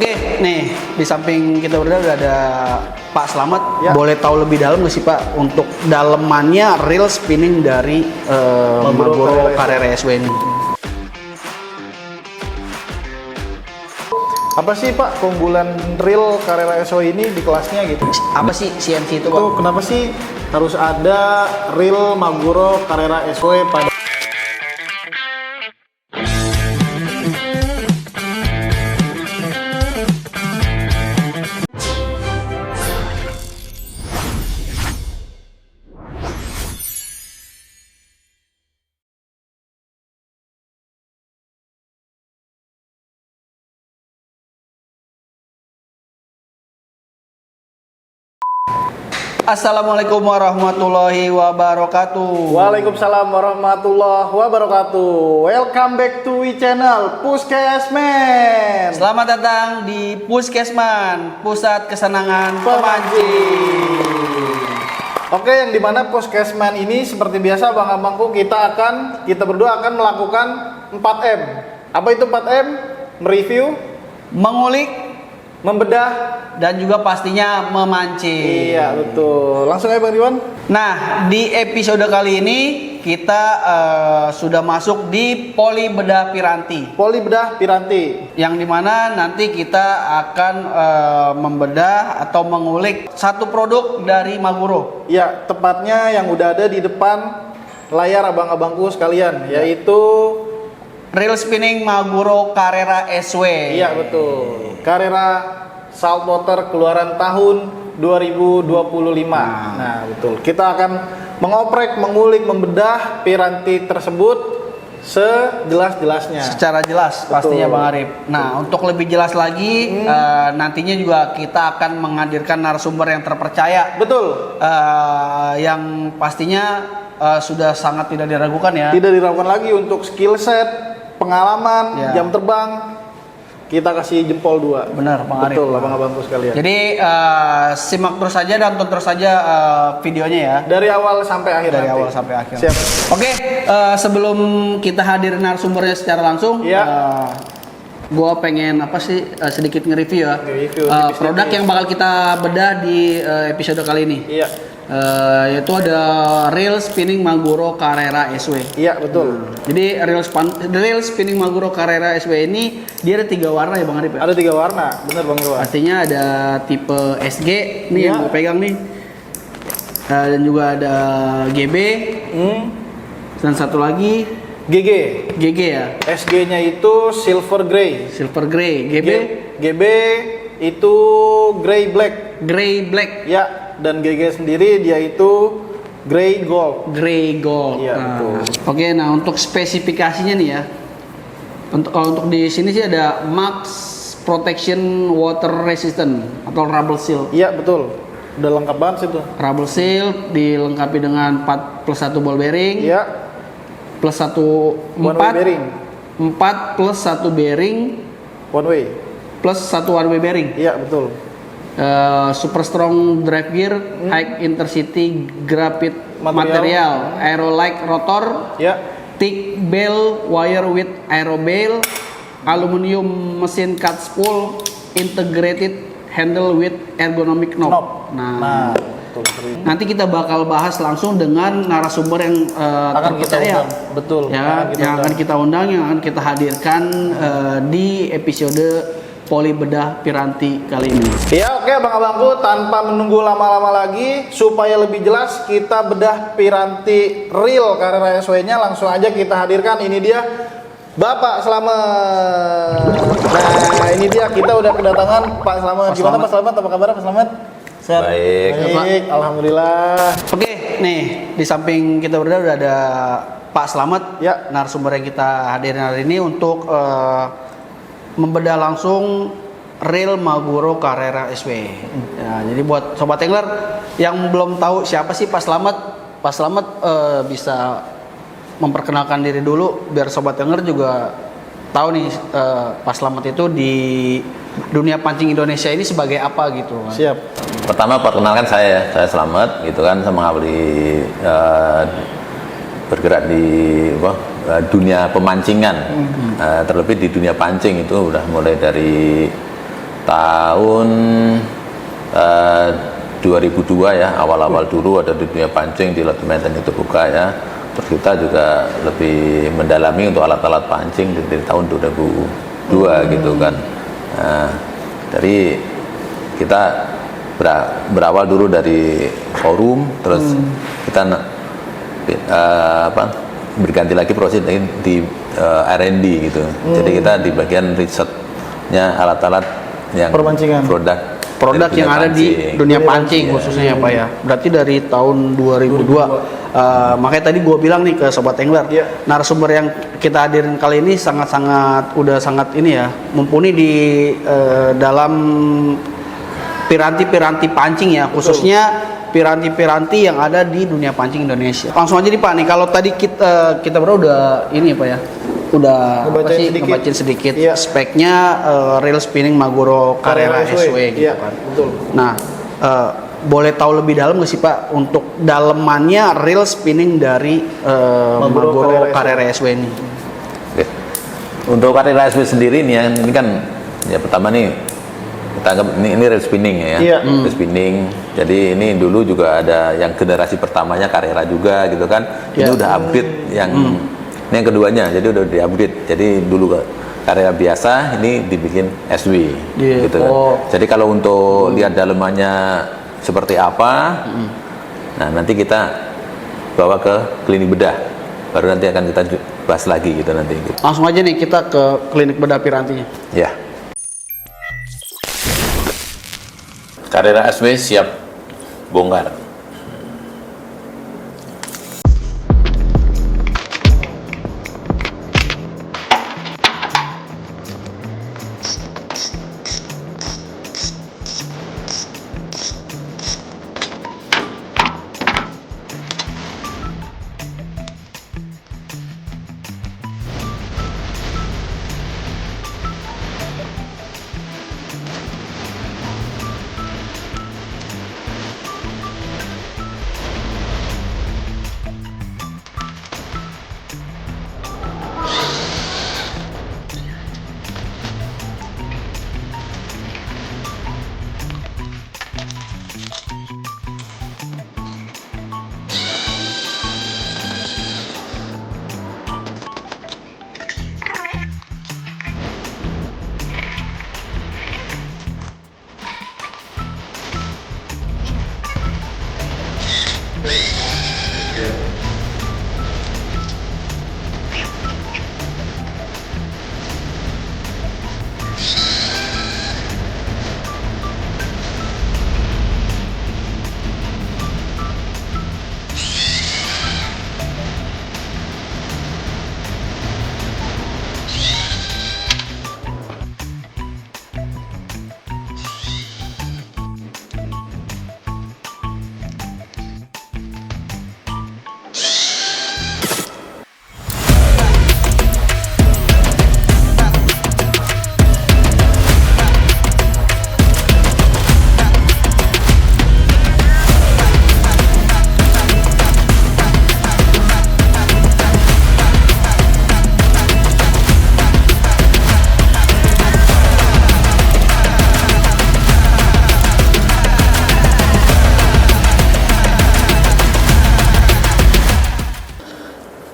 Oke, nih di samping kita berdua udah ada Pak Slamet. Ya. Boleh tahu lebih dalam nggak sih Pak untuk dalemannya reel spinning dari Maguro Carrera SW ini? Apa sih Pak keunggulan reel Carrera SW ini di kelasnya gitu? Apa sih CNC itu Pak? Itu kenapa sih harus ada reel Maguro Carrera SW pada Assalamualaikum warahmatullahi wabarakatuh. Waalaikumsalam warahmatullahi wabarakatuh. Welcome back to we channel Puskesman. Selamat datang di Puskesman, pusat kesenangan pemancing. Oke, yang dimana Puskesman ini seperti biasa abang-abangku kita berdua akan melakukan 4M. Apa itu 4M? Mereview, Mengulik, membedah, dan juga pastinya memancing. iya betul. Langsung aja Bang Riwan. Nah, di episode kali ini kita sudah masuk di Poli Bedah Piranti. Poli bedah piranti. Yang dimana nanti kita akan membedah atau mengulik satu produk dari Maguro. Ya, tepatnya yang udah ada di depan layar abang-abangku sekalian, yaitu Reel spinning Maguro Carrera SW. iya betul. Carrera Saltwater keluaran tahun 2025. Nah, betul. Kita akan mengoprek, mengulik, membedah piranti tersebut sejelas-jelasnya. Secara jelas pastinya Bang Arif. Nah, untuk lebih jelas lagi nantinya juga kita akan menghadirkan narasumber yang terpercaya. Betul. Yang pastinya sudah sangat tidak diragukan ya. Tidak diragukan lagi untuk skill set, pengalaman, Ya. jam terbang. Kita kasih jempol 2. Benar, Bang Arif. Betul, abang-abangku sekalian. Jadi simak terus saja dan tonton terus saja videonya ya. Dari awal sampai akhir Dari nanti. awal sampai akhir. Siap. Oke, sebelum kita hadir narasumbernya secara langsung, Iya. gue pengen apa sih sedikit nge-review ya. Nge-review Produk tipis-tipis. yang bakal kita bedah di episode kali ini. Iya. Yaitu ada reel spinning Maguro Carrera SW. Iya, betul. Jadi reel spinning Maguro Carrera SW ini dia ada 3 warna ya Bang Arif ya? Ada 3 warna, bener Bang Irwan. Artinya ada tipe SG nih yang Iya. gue pegang nih. Dan juga ada GB dan satu lagi GG. GG ya. SG-nya itu silver grey. Silver grey. GB GB itu grey black. grey black. Ya, dan GG sendiri dia itu grey gold. Grey gold. Iya, Nah, betul. Oke, nah untuk spesifikasinya nih ya. Untuk di sini sih ada Max Protection Water Resistant atau Rubble Seal. Iya, betul. Udah lengkap banget sih tuh. Rubble Seal dilengkapi dengan 4+1 ball bearing, Iya, plus 1 one way bearing. 4 plus 1 bearing, One way. plus 1 one way bearing. Iya, betul. Super strong drive gear, high intensity graphite material, aero like rotor, Ya, thick bale wire with aero bale, aluminium mesin cut spool, integrated handle with ergonomic knob. Nah, betul. Nanti kita bakal bahas langsung dengan narasumber yang Akan kita terpercaya. undang. Betul. Ya, yang akan kita undang, yang akan kita hadirkan di episode Poli Bedah Piranti kali ini. Ya, oke abang-abangku, tanpa menunggu lama-lama lagi, supaya lebih jelas kita bedah piranti reel Carrera SW-nya, langsung aja kita hadirkan. Ini dia Bapak Slamet. Nah, ini dia, kita udah kedatangan Pak Slamet. Gimana Pak Slamet? Apa kabar Pak Slamet? Sehat? Baik. Baik, alhamdulillah. Oke, nih di samping kita berdua udah ada Pak Slamet, Ya. narasumber yang kita hadirin hari ini untuk membedah langsung reel Maguro Carrera SW. Ya, jadi buat sobat angler yang belum tahu siapa sih Pak Slamet, Pak Slamet bisa memperkenalkan diri dulu biar sobat angler juga tahu nih Pak Slamet itu di dunia pancing Indonesia ini sebagai apa gitu. Siap. Pertama perkenalkan saya Slamet gitu kan, saya mengabdi bergerak di dunia pemancingan, terlebih di dunia pancing itu udah mulai dari tahun eh, 2002 ya, awal-awal dulu ada di dunia pancing di Lotte Maintenance terbuka ya. Terus kita juga lebih mendalami untuk alat-alat pancing dari tahun 2002 gitu kan. Nah, dari kita berawal dulu dari forum, terus kita berganti lagi proses di R&D gitu. Jadi kita di bagian risetnya alat-alat yang Perpancingan. Produk dari yang dunia ada di pancing. dunia pancing khususnya ya Pak ya. Berarti dari tahun 2002. Makanya tadi gue bilang nih ke Sobat Angler, narasumber yang kita hadirin kali ini udah sangat ini ya, mumpuni di dalam piranti-piranti pancing ya, khususnya piranti-piranti yang ada di dunia pancing Indonesia. Langsung aja nih Pak nih, kalau tadi kita berdua udah ini ya Pak ya, udah ngebacain sedikit Iya. speknya, reel spinning Maguro Carrera SW gitu Iya, kan. betul. Nah, boleh tahu lebih dalam nggak sih Pak untuk dalemannya reel spinning dari Maguro Carrera SW ini? Oke. Untuk Carrera SW sendiri nih ya, ini kan ya pertama nih kita anggap ini reel spinning ya. Iya. Reel spinning. Jadi ini dulu juga ada yang generasi pertamanya Carrera juga gitu kan. Ini Iya. udah upgrade ini yang keduanya. Jadi udah di-upgrade. Jadi dulu Carrera biasa, ini dibikin SW Iya. gitu kan. Oh. Jadi kalau untuk lihat dalemannya seperti apa, nah nanti kita bawa ke klinik bedah. Baru nanti akan kita bahas lagi gitu nanti. Langsung aja nih kita ke klinik bedah pirantinya. Ya. Carrera SW siap bongkar.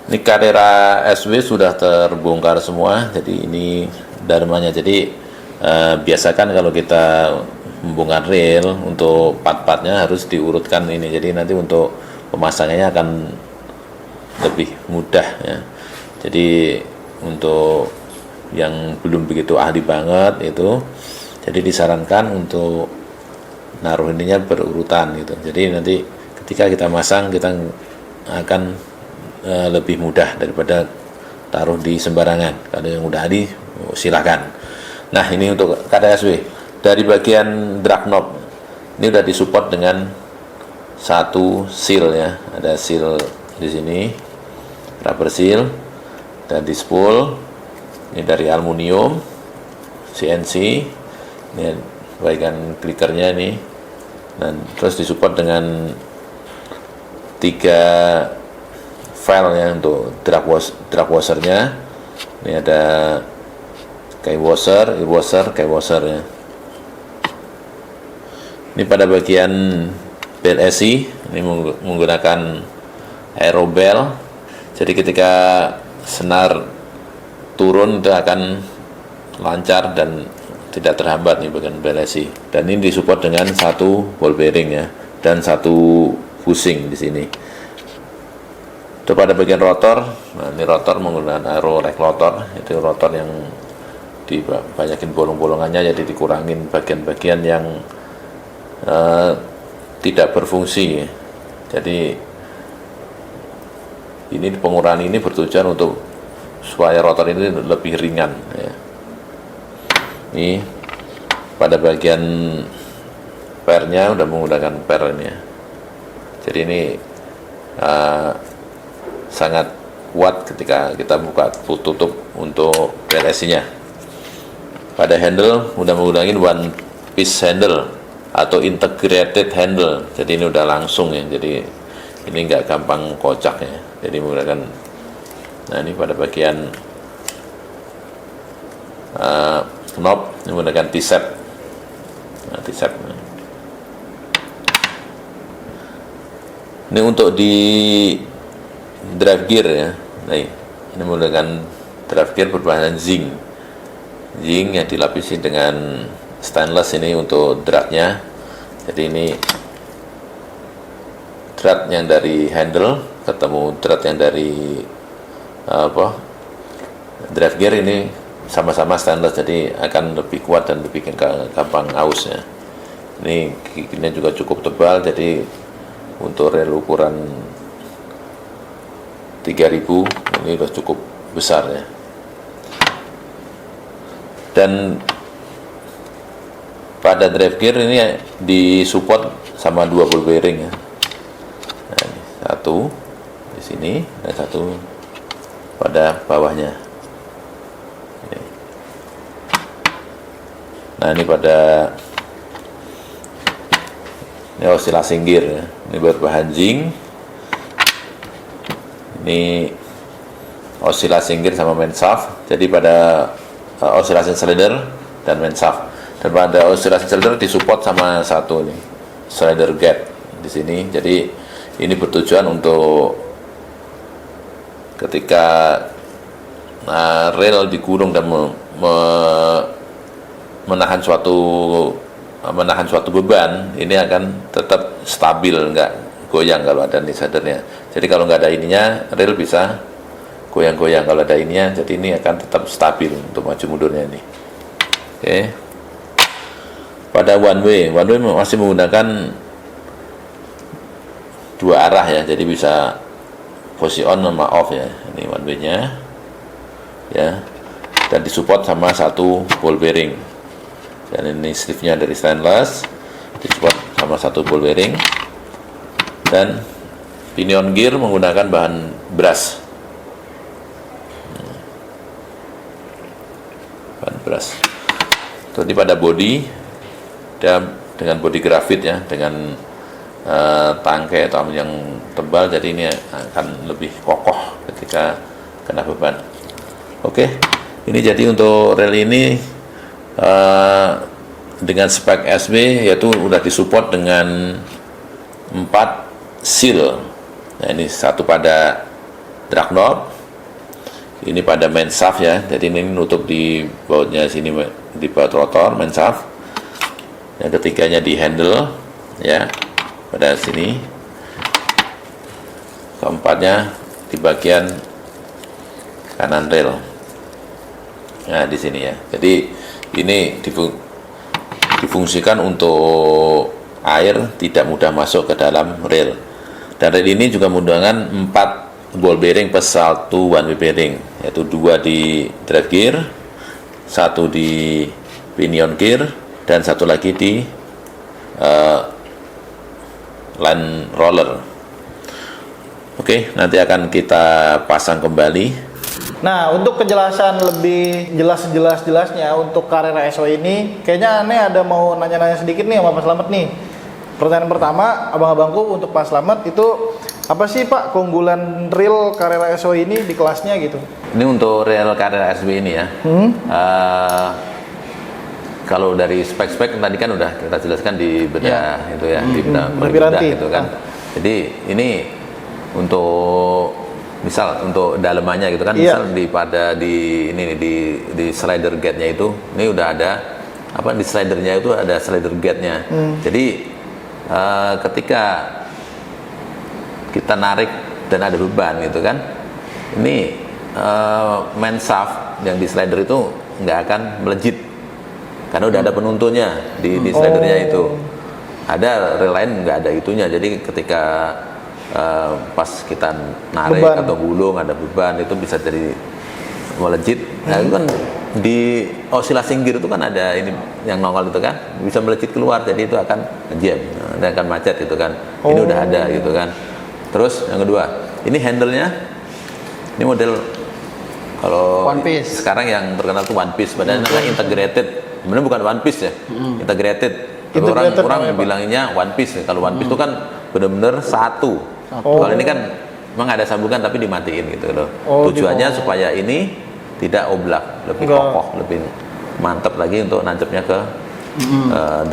Ini Carrera SW sudah terbongkar semua, jadi ini dalemannya. Jadi biasakan kalau kita membongkar reel untuk part-partnya harus diurutkan ini. Jadi nanti untuk pemasangannya akan lebih mudah ya. Jadi untuk yang belum begitu ahli banget itu, jadi disarankan untuk naruh ininya berurutan gitu. Jadi nanti ketika kita masang kita akan lebih mudah daripada taruh di sembarangan. Kalau yang udah ahli silakan. Nah ini untuk KTSW dari bagian drag knob ini udah disupport dengan satu seal ya, ada seal di sini, rubber seal, dan di spool ini dari aluminium CNC, ini bagian clickernya ini, dan terus disupport dengan 3 file ya untuk drag washernya. Ini ada key washer, ear washer, key washer ya. Ini pada bagian BLSI, ini menggunakan aerobel. Jadi ketika senar turun itu akan lancar dan tidak terhambat nih bagian BLSI. Dan ini disupport dengan satu ball bearing ya, dan satu bushing di sini. Itu pada bagian rotor. Nah, ini rotor menggunakan aero rotor, itu rotor yang dibanyakin bolong-bolongannya, jadi dikurangin bagian-bagian yang tidak berfungsi. Jadi ini pengurangan ini bertujuan untuk supaya rotor ini lebih ringan ya. Ini pada bagian pernya udah menggunakan per ini ya. Jadi ini sangat kuat ketika kita buka tutup untuk PLSI nya. Pada handle udah menggunakan one piece handle atau integrated handle, jadi ini udah langsung ya, jadi ini nggak gampang kocak ya, jadi menggunakan. Nah ini pada bagian knob ini menggunakan T-set. Nah, T-set ini untuk di drive gear ya. Nah, ini menggunakan drive gear berbahan zinc yang dilapisi dengan stainless ini untuk dratnya. Jadi ini drat yang dari handle ketemu drat yang dari drive gear, ini sama-sama stainless, jadi akan lebih kuat dan lebih gampang aus ya. Ini juga cukup tebal, jadi untuk rel ukuran 3000 ini sudah cukup besar ya. Dan pada drive gear ini disupport sama dua ball bearing ya. Nah, ini satu di sini dan satu pada bawahnya. Ini. Nah ini pada ini oscillation gear ya. Ini berbahan zinc. Ini oscillation gear sama main shaft. Jadi pada oscillation cylinder dan main shaft. Dan pada oscillation cylinder disupport sama satu nih cylinder gap di sini. Jadi ini bertujuan untuk ketika rel digulung dan menahan suatu beban, ini akan tetap stabil, nggak goyang kalau ada nih cylindernya. Jadi kalau nggak ada ininya, rel bisa goyang-goyang. Kalau ada ininya, jadi ini akan tetap stabil untuk maju mundurnya ini. Oke. Pada one way masih menggunakan dua arah ya, jadi bisa posisi on sama off ya. Ini one way-nya ya, dan disupport sama satu ball bearing. Dan ini sleeve-nya dari stainless, disupport sama satu ball bearing. Dan pinion gear menggunakan bahan brass. Bahan brass. Jadi pada body dan dengan body grafit ya, dengan tangkai atau yang tebal, jadi ini akan lebih kokoh ketika kena beban. Oke, ini jadi untuk rel ini dengan spek SW, yaitu udah disupport dengan 4 seal. Nah ini satu pada drag knob, ini pada main shaft ya, jadi ini nutup di bautnya sini, di baut rotor main shaft. Yang ketiganya di handle ya, pada sini. Keempatnya di bagian kanan rel. Nah di sini ya. Jadi ini difungsikan untuk air tidak mudah masuk ke dalam rel. Dan rel ini juga menggunakan 4 ball bearing plus 1 one way bearing, yaitu 2 di drive gear, 1 di pinion gear, dan 1 lagi di line roller. Oke, nanti akan kita pasang kembali. Nah, untuk kejelasan lebih jelasnya untuk Carrera SW ini, kayaknya aneh ada mau nanya-nanya sedikit nih sama Pak Slamet nih. Pertanyaan pertama, abang-abangku, untuk Pak Slamet itu apa sih Pak keunggulan reel Carrera SW ini di kelasnya gitu? Ini untuk reel Carrera SW ini ya. kalau dari spek-spek tadi kan udah kita jelaskan di bedah itu ya, di bedah Piranti. gitu kan. Jadi ini untuk misal untuk dalemannya gitu kan, misal di ini nih, di slider gate-nya itu, ini udah ada apa di slidernya itu ada slider gate-nya. Jadi ketika kita narik dan ada beban gitu kan, ini main shaft yang di slider itu nggak akan melejit karena udah ada penuntunnya di slidernya itu. Ada rel lain nggak ada itunya, jadi ketika pas kita narik beban atau gulung ada beban itu bisa jadi melejit. Nah itu kan di osilasi gear itu kan ada ini yang nongol itu kan bisa melejit keluar, jadi itu akan jam dan akan macet gitu kan. Ini udah ada gitu kan. Terus yang kedua, ini handle-nya ini model kalau One piece. sekarang yang terkenal tuh one piece, padahal namanya integrated. Sebenarnya bukan one piece ya, integrated. Tapi Integrated orang namanya, Pak. bilanginnya one piece. Kalau one piece itu kan benar-benar satu. Kalau ini kan memang ada sambungan tapi dimatiin gitu loh. Tujuannya supaya ini tidak oblak, lebih kokoh, lebih mantap lagi untuk nancapnya ke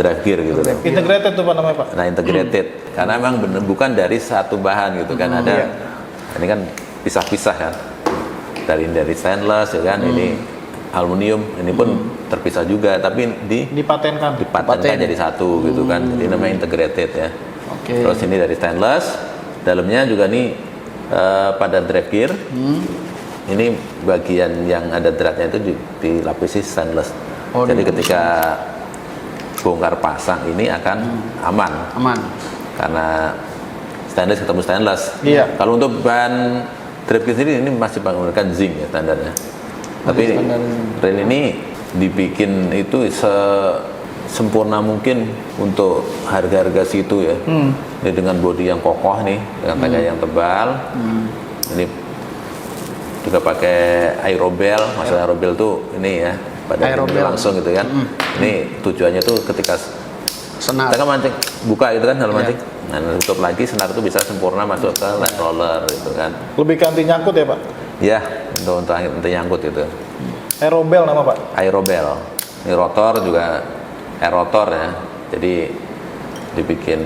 drive gear gitu loh. Integrated tuh Pak namanya Pak. Nah integrated karena memang bener bukan dari satu bahan gitu kan, ada ini kan pisah-pisah kan, dari stainless ya kan, ini aluminium, ini pun terpisah juga tapi Dipatenkan. dipatenkan jadi satu gitu kan, jadi namanya integrated ya. Terus ini dari stainless, dalamnya juga nih pada drive gear ini bagian yang ada dratnya itu dilapisi stainless. Jadi ketika bongkar pasang ini akan aman karena stainless ketemu stainless. Kalau untuk ban drive gear sendiri ini masih menggunakan zinc ya standarnya. Tapi rel ini dibikin itu sempurna mungkin untuk harga-harga situ ya. Ini dengan bodi yang kokoh nih, dengan tangga yang tebal. Ini juga pakai aerobel, masalah aerobel tuh ini ya pada langsung gitu kan. Ini tujuannya tuh ketika senar kita kan mancing buka gitu kan dalam mancing, nah tutup lagi senar itu bisa sempurna masuk ke lap roller gitu kan. Lebih ke anti nyangkut ya Pak? Ya untuk nyangkut gitu. Aerobel nama Pak? Aerobel. Ini rotor juga aerotor ya. Jadi dibikin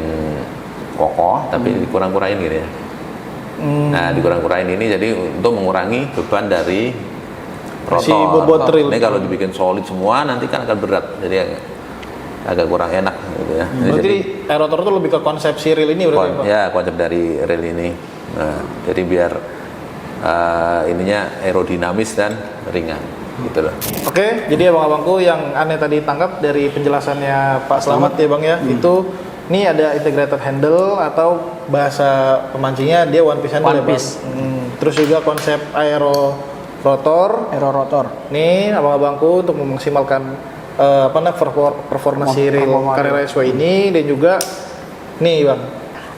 kokoh tapi dikurang-kurangin gitu ya. Nah dikurang-kurangin ini jadi untuk mengurangi beban dari rotor. Si bobot ril. Ini kalau dibikin solid semua nanti kan akan berat, jadi agak kurang enak gitu ya. Berarti aerotor itu lebih ke konsep si ril ini berarti Pak? Ya konsep dari rel ini. Nah, jadi biar ininya aerodinamis dan ringan gitu loh. Oke, jadi abang-abangku yang aneh tadi tangkap dari penjelasannya Pak Slamet ya Bang ya, itu ini ada integrated handle atau bahasa pemancingnya dia one piece handle One ya Bang. piece. Terus juga konsep aero rotor. Nih abang-abangku untuk memaksimalkan performa si reel Carrera SW ini, dan juga nih Bang,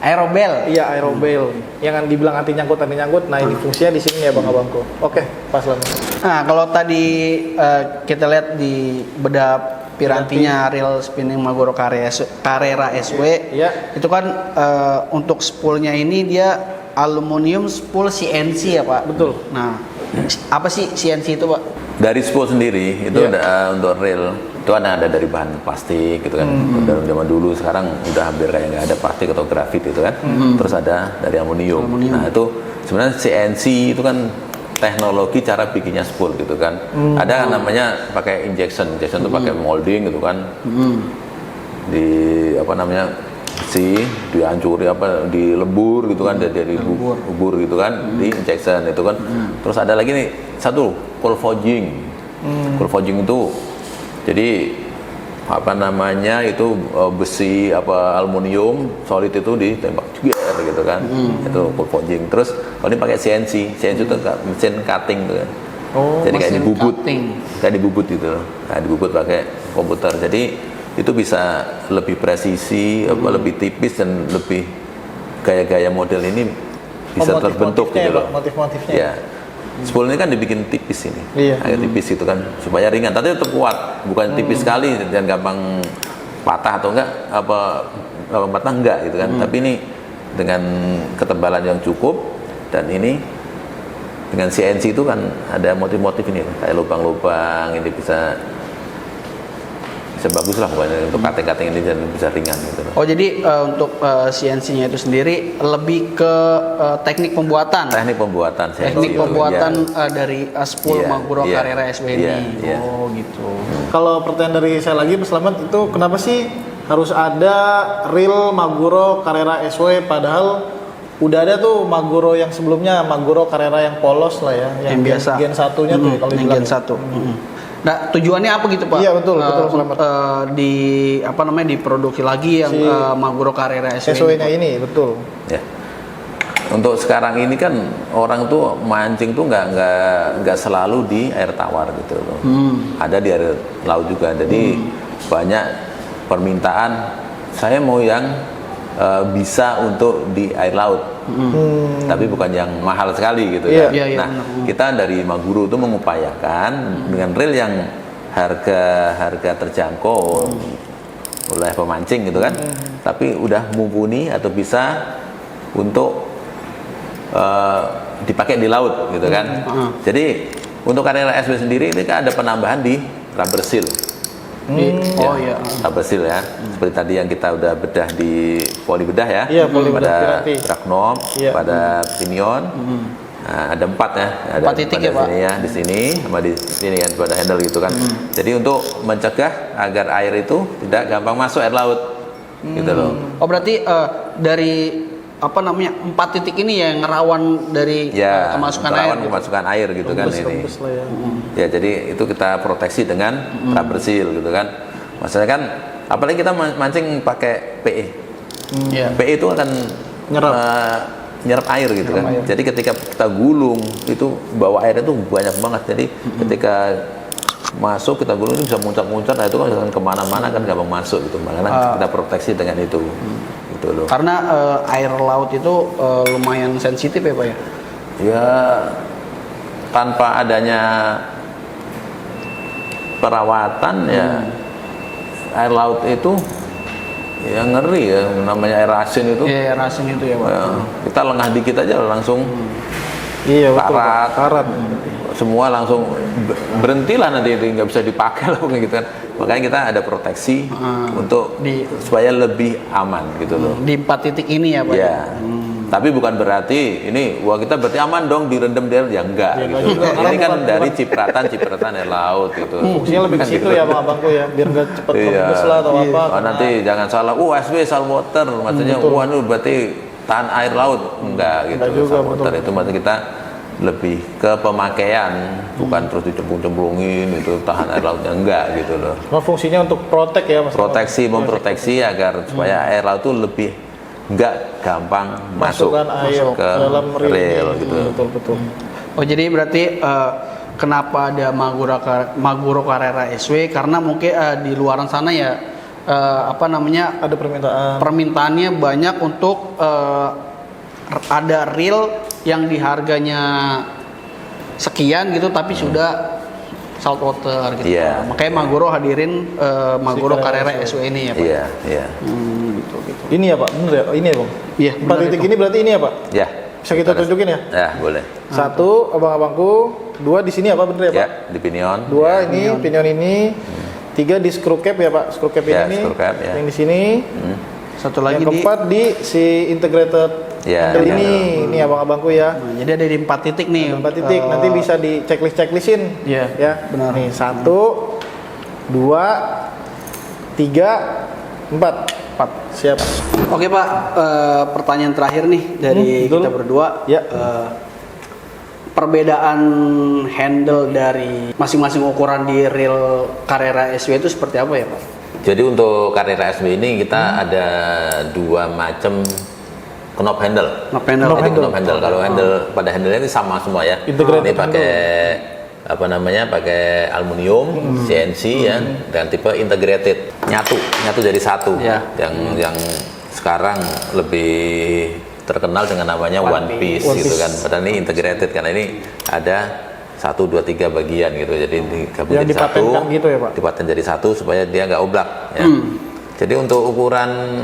aerobel. iya aerobel yang dibilang anti nyangkut. Nah ini fungsinya di sini ya abang-abangku. Oke, Pak Slamet. Nah, kalau tadi kita lihat di bedah pirantinya reel spinning Maguro Carrera SW, itu kan untuk spoolnya ini dia aluminium spool CNC ya Pak? Betul. Nah, apa sih CNC itu Pak? Dari spool sendiri itu untuk reel itu ada dari bahan plastik gitu kan. Dari zaman dulu, sekarang udah hampir kayak nggak ada plastik atau grafit itu kan. Terus ada dari aluminium. Nah itu sebenarnya CNC itu kan teknologi cara bikinnya spool gitu kan. Ada namanya pakai injection itu pakai molding gitu kan. Di apa namanya dihancuri dilebur gitu kan, dari bubur gitu kan, di injection itu kan. Terus ada lagi nih satu cold forging. Cold forging itu jadi apa namanya itu besi aluminium solid itu ditembak jeger gitu kan. Itu cold forging. Terus kalau ini pakai CNC itu mesin cutting tuh kan. Jadi kayak dibubut gitu. Nah, dibubut pakai komputer. Jadi itu bisa lebih presisi, lebih tipis, dan lebih gaya-gaya model ini bisa terbentuk gitu loh. Motif-motifnya. Ya. Spool ini kan dibikin tipis ini, agak tipis itu kan supaya ringan, tapi tetap kuat, bukan tipis sekali dan gampang patah atau enggak patah enggak gitu kan. Tapi ini dengan ketebalan yang cukup, dan ini dengan CNC itu kan ada motif-motif ini kayak lubang-lubang, ini bisa bisa bagus lah pokoknya untuk cutting ini dan bisa ringan gitu loh. Oh jadi untuk CNC-nya itu sendiri lebih ke teknik pembuatan. Teknik pembuatan Teknik CNC itu, pembuatan ya. dari spool Iya, Maguro iya, Carrera SW ini. iya, iya. Oh gitu. Kalau pertanyaan dari saya lagi, Mas Slamet, itu kenapa sih harus ada reel Maguro Carrera SW padahal udah ada tuh Maguro yang sebelumnya, Maguro Carrera yang polos lah ya, Yang biasa. Gen satunya tuh kalau yang dibilang. Gen 1. Nah, tujuannya apa gitu, Pak? Iya, betul, betul, Slamet. Di apa namanya diproduksi lagi yang Si Maguro Carrera SW. SW-nya ini, betul. Ya. Untuk sekarang ini kan orang tuh mancing tuh nggak selalu di air tawar gitu loh. Ada di air laut juga. Jadi banyak permintaan saya mau yang bisa untuk di air laut. Tapi bukan yang mahal sekali gitu Iya. kan. Iya, iya, Nah, benar. kita dari Maguro itu mengupayakan dengan reel yang harga terjangkau oleh pemancing gitu kan. Tapi udah mumpuni atau bisa untuk dipakai di laut gitu kan. Jadi untuk Carrera SW sendiri ini kan ada penambahan di rubber seal. Oh iya. Rubber seal ya. Seperti tadi yang kita udah bedah di poli bedah ya. Iya, poli bedah pada piranti. drag knob, Iya. pada pinion. Nah, ada 4 ya. Ada 4 titik pada ya, Pak? sini ya, di sini sama di sini kan pada handle gitu kan. Jadi untuk mencegah agar air itu tidak gampang masuk air laut. Gitu loh. Oh berarti dari apa namanya 4 titik ini yang ngerawan dari Ya, kemasukan air. melawan Gitu. kemasukan air gitu kan ini. Rembes lah ya. Ya, jadi itu kita proteksi dengan rubber seal gitu kan. Maksudnya kan apalagi kita mancing pakai PE. Iya. PE itu akan Nyerap. nyerap air gitu kan. Jadi ketika kita gulung itu bawa airnya itu banyak banget. Jadi ketika masuk kita gulung itu bisa muncrat-muncrat, nah itu kan bisa kemana-mana kan gampang masuk gitu. Makanya kita proteksi dengan itu. Gitu loh. Karena air laut itu lumayan sensitif ya, Pak ya. Ya tanpa adanya perawatan ya air laut itu ya ngeri ya, namanya air asin itu. Iya, rasin itu ya, Pak. Ya, kita lengah dikit aja langsung Iya, betul. karat, Karat. semua langsung berhentilah nanti itu nggak bisa dipakai lah gitu kan. Makanya kita ada proteksi untuk supaya lebih aman gitu loh. Di 4 titik ini ya, Pak. Ya. Tapi bukan berarti ini wah kita berarti aman dong direndam dia ya enggak Ya, gitu. enggak juga. Ini kan Bukan- dari cipratan air laut gitu. Fungsinya lebih ke Kan situ gitu. ya, Abang-abangku ya, biar nggak cepet Iya. rembes lah atau apa. Oh, nanti jangan salah. SW saltwater maksudnya wah itu berarti tahan air laut. Enggak gitu. Enggak juga, Saltwater betul. itu maksudnya kita lebih ke pemakaian, bukan terus dicemplung-cemplungin itu tahan air lautnya enggak gitu loh. Cuma fungsinya untuk protek ya, Mas. Memproteksi agar supaya air laut itu lebih enggak gampang masuk Masukkan air ke dalam reel rel ini. gitu. Betul, betul. Oh jadi berarti kenapa ada Maguro Carrera SW karena mungkin di luaran sana ya apa namanya Ada permintaan. permintaannya banyak untuk ada reel yang di harganya sekian gitu tapi sudah saltwater gitu. Iya. Makanya Maguro hadirin Maguro Si Carrera Carrera SW ini ya, Pak. Iya, iya. Gitu. Ini ya, Pak. Bener ya? Ini ya, Bang? Iya, 4 benar titik itu. ini berarti ini ya, Pak? Ya. Bisa kita tunjukin ya? Ya, boleh. 1, abang-abangku. 2 di sini apa bener ya, Pak? Ya, di pinion. 2 ini pinion ini. 3 di screw cap ya, Pak. Screw cap Ya, ini. screw cap, ya. Yang di sini. Satu lagi Yang keempat di si integrated Ya, handle ya. ini abang-abangku ya. Nah, jadi ada di 4 titik nih. 4 titik nanti bisa di checklistin. Iya, Ya. benar. Nih 1, 2, 3, 4. 4. Siap. Oke Pak, pertanyaan terakhir nih dari betul. kita berdua. Ya. Perbedaan handle dari masing-masing ukuran di reel Carrera SW itu seperti apa ya Pak? Jadi untuk Carrera SW ini kita ada 2 macam knob handle. Knob handle. Jadi knob handle. Kalau handle pada handle ini sama semua ya. Integrated Ini pakai apa namanya? Pakai aluminium CNC ya dengan tipe integrated. Nyatu jadi satu. Ya. Yang sekarang lebih terkenal dengan namanya One Piece One gitu Piece. kan. Padahal ini integrated karena ini ada 1, 2, 3 bagian gitu. Jadi digabung Yang jadi satu. dipatenkan gitu ya, Pak? Dipaten jadi satu supaya dia nggak oblak ya. Jadi untuk ukuran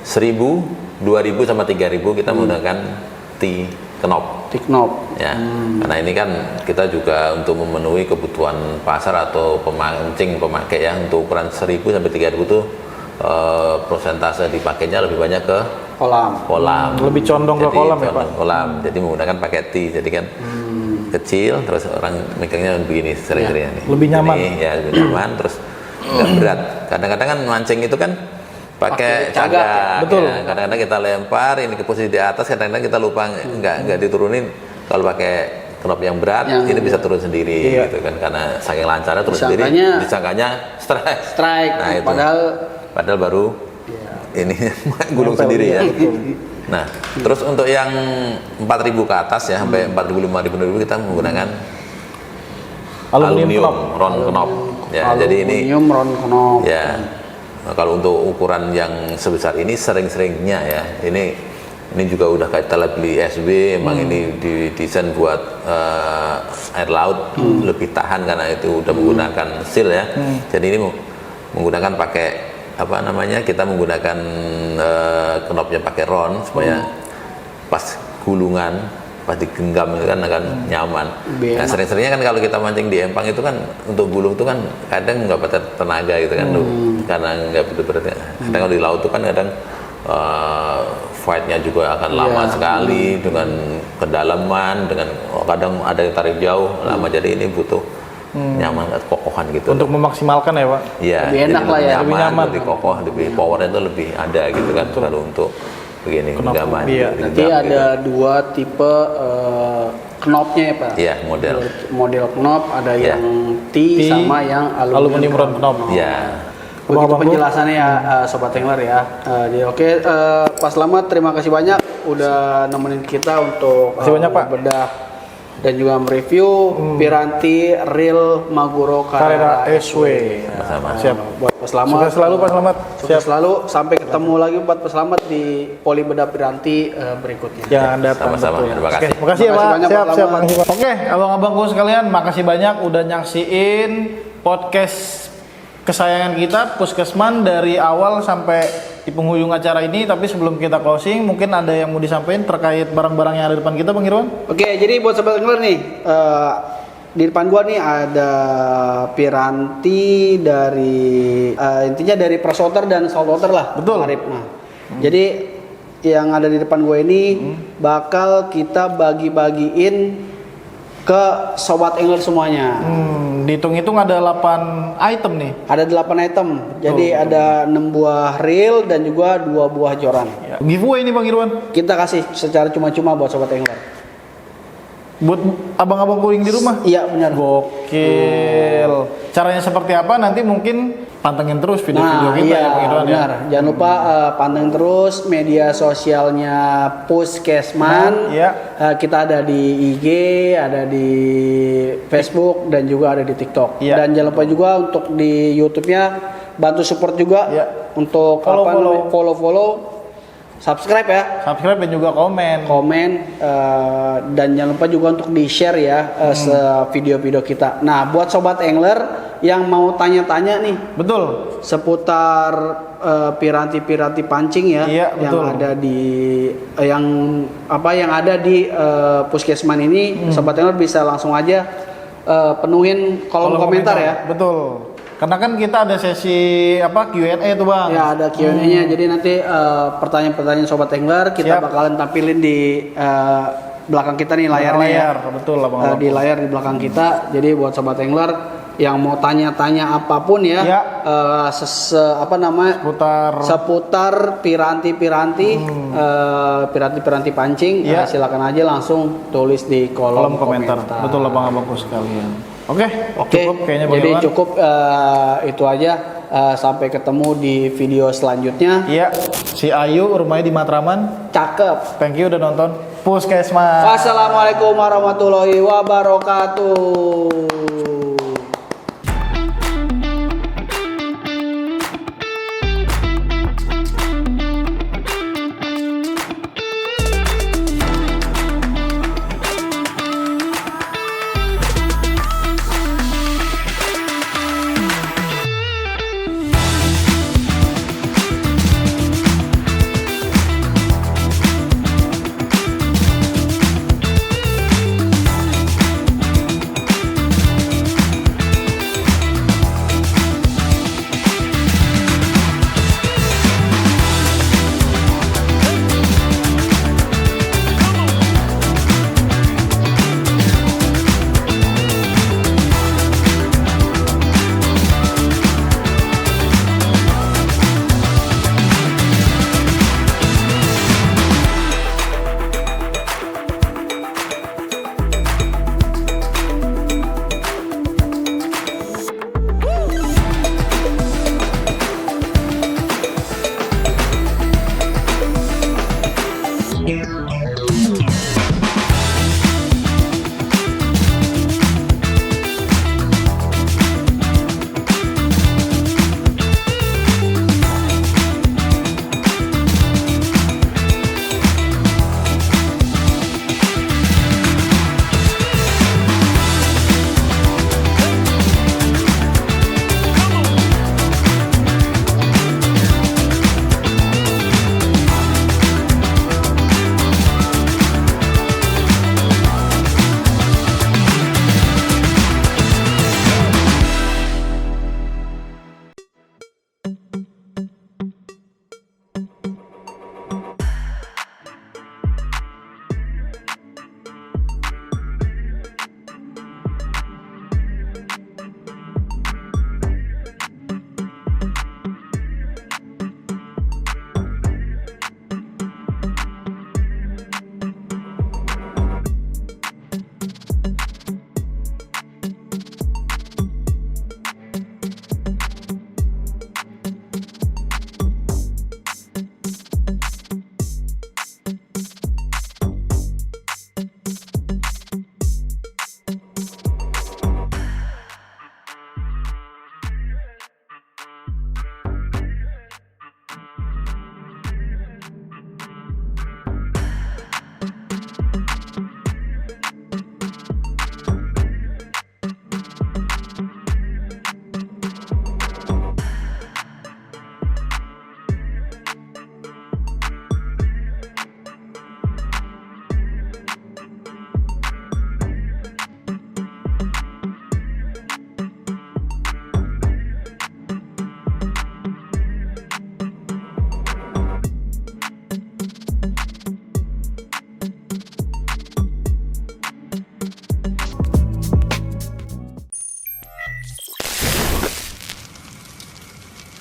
1000, 2000 sama 3000 kita menggunakan T knop. T-knob. Ya, karena ini kan kita juga untuk memenuhi kebutuhan pasar atau pemancing pemakai ya, untuk ukuran 1000 sampai 3000 itu persentase dipakainya lebih banyak ke kolam. Lebih condong ke kolam ya, Pak? condong kolam. Jadi menggunakan pakai T. Jadi kan kecil, terus orang megangnya begini sering-seringnya nih. Lebih nyaman. Ini, ya, lebih nyaman, terus nggak berat. Kadang-kadang kan mancing itu kan pakai cagak. Betul. Ya. Kadang-kadang kita lempar ini ke posisi di atas, kadang-kadang kita lupa nggak diturunin. Kalau pakai knop yang berat, ini bisa turun sendiri gitu kan, karena saking lancarnya turun sendiri. Disangkanya strike. Nah, itu. Padahal baru ini gulung sendiri ya. Nah, terus untuk yang 4.000 ke atas ya, sampai 4.000, 5.000 kita menggunakan aluminium round knob. Ya, jadi ini aluminium round knob. Ya. Nah, kalau untuk ukuran yang sebesar ini sering-seringnya ya, ini juga udah kita beli SW, emang ini didesain buat air laut lebih tahan karena itu udah menggunakan seal ya. Jadi ini menggunakan pakai apa namanya, kita menggunakan knopnya pakai round supaya pas gulungan, pas digenggam itu kan akan nyaman. Nah, sering-seringnya kan kalau kita mancing di empang itu kan untuk gulung itu kan kadang nggak pakai tenaga gitu kan, karena nggak berat-berat. Kadang kalau di laut itu kan kadang fight-nya juga akan lama sekali dengan kedalaman, dengan kadang ada yang tarik jauh lama, jadi ini butuh nyaman, kokohan gitu. Untuk memaksimalkan ya, Pak? Iya, lebih enak lah ya, lebih nyaman, lebih kokoh, lebih powernya itu lebih ada gitu kan. Kalau untuk begini genggam. Nanti ada dua tipe knopnya ya, Pak? Iya, model knop ada yang T sama yang aluminium round knob. Iya. Begitu penjelasannya ya, Sobat Angler ya. Jadi oke, Pak Slamet terima kasih banyak udah nemenin kita untuk bedah dan juga mereview Piranti Reel Maguro Carrera SW. Sama-sama. Siap. Buat Pak Slamet. Sukses selalu Pak Slamet. Sukses selalu. Sampai ketemu lagi buat Pak Slamet di Poli Bedah Piranti berikutnya. Jangan datang. Sama-sama. Terima kasih. Oke, makasih ya, Pak. Banyak, Siap, Pak siap. Slamet. Makasih, Pak. Oke, abang-abangku sekalian, makasih banyak udah nyaksiin podcast kesayangan kita Puskesman dari awal sampai di penghujung acara ini. Tapi sebelum kita closing, mungkin ada yang mau disampaikan terkait barang-barang yang ada di depan kita, Bang Irwan? Oke, jadi buat Sobat Angler nih, di depan gua nih ada piranti dari intinya dari presswater dan saltwater lah. Betul. Nah, jadi yang ada di depan gua ini bakal kita bagi-bagiin ke Sobat Angler semuanya. Dihitung-hitung ada 8 item nih. Ada 8 item. Jadi ada 6 buah reel dan juga 2 buah joran. Ya. Giveaway nih Bang Irwan. Kita kasih secara cuma-cuma buat Sobat Angler. Buat abang-abang kuring di rumah? Iya benar. Gokil. Caranya seperti apa nanti mungkin pantengin terus video-video kita ya Bang Irwan benar. ya. Jangan lupa pantengin terus media sosialnya Puskesman. Kita ada di IG, ada di Facebook dan juga ada di TikTok. Dan jangan lupa juga untuk di YouTube-nya bantu support juga untuk follow. Subscribe ya. Subscribe dan juga komen. Dan jangan lupa juga untuk di-share ya video-video kita. Nah, buat Sobat Angler yang mau tanya-tanya nih. Betul. Seputar piranti-piranti pancing ya, yang ada di yang ada di Puskesman ini, Sobat Angler bisa langsung aja penuhin kolom komentar ya. Betul. Karena kan kita ada sesi Q&A tuh Bang. Ya ada Q&A-nya. Jadi nanti pertanyaan-pertanyaan Sobat Angler kita bakalan tampilin di belakang kita nih layarnya. Betul lah di layar di belakang kita. Jadi buat Sobat Angler yang mau tanya-tanya apapun seputar piranti-piranti pancing, silakan aja langsung tulis di kolom komentar. Betul lah abang-abangku sekalian. Oke, cukup kayaknya Jadi cukup itu aja. Sampai ketemu di video selanjutnya. Iya, si Ayu rumahnya di Matraman. Cakep. Thank you udah nonton Puskesman. Wassalamualaikum warahmatullahi wabarakatuh.